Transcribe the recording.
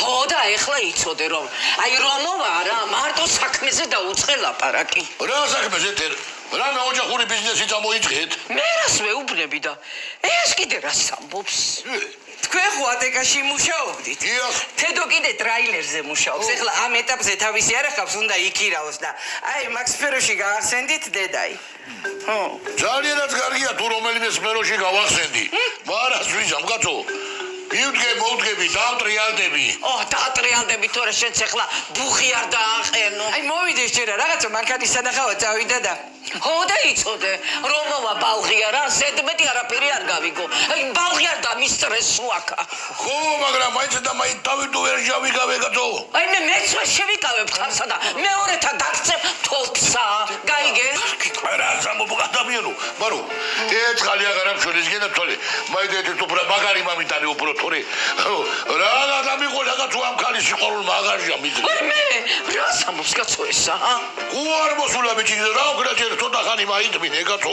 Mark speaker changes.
Speaker 1: ხო და ეხლა იცოდე რომ აი რომოვა რა მარტო საქმეზე დაუწყე ლაპარაკი.
Speaker 2: რა საქმეზე თერ? რამე ოჯახური ბიზნესი წამოიწყეთ?
Speaker 1: მე რას ვეუბნები და ეს კიდე რას ამბობს?
Speaker 3: თქვენ ხო ატეკაში მუშაობდით?
Speaker 2: დიახ.
Speaker 3: თედო კიდე ტრაილერზე მუშაობს. ეხლა ამ ეტაპზე თავისი არ ახავს, უნდა იქირავოს და აი მაგ სფეროში გაახსენდით დედაი. ხო.
Speaker 2: ძალიანაც კარგია თუ რომელიმე სფეროში გავახსენდი. მარას ვიზამ კაცო. მოვდგები, დავტრიალდები.
Speaker 1: დაატრიალდები თორე შენც ეხლა ბუხი არ დააყენო.
Speaker 3: აი მოვიდეს ჯერა რაღაცა მანქანის სანახავად წავიდა და
Speaker 1: ხო და იცოდე რომოვა ბალღია რა ზედმეტი არაფერი არ გავიგო. აი ბალღი არ დამისტრესო აქა.
Speaker 2: ხო, მაგრამ მაინც და მაინც თავი თუ ვერ შევიკავე კაცო.
Speaker 1: აი მე მეცვე შევიკავებ ხარსა და მეორეთა დაგწევ თოფსა. გაიგე?
Speaker 2: რა სამობ ადამიანო, ბარო. ეცხალი აღარ ამშვენის გენათვალე. მაინც უფრო მაგარი მამიტანი უფრო თორე. რა დამიყოლა კაცო ამ ქალის სიყვარულმა აღარია მიდრე.
Speaker 1: მე რა სამობს კაცო ესა?
Speaker 2: უარ მოსულა ბიჭი რა უკრა ჯერ ცოტა ხანი მაიტმინე კაცო.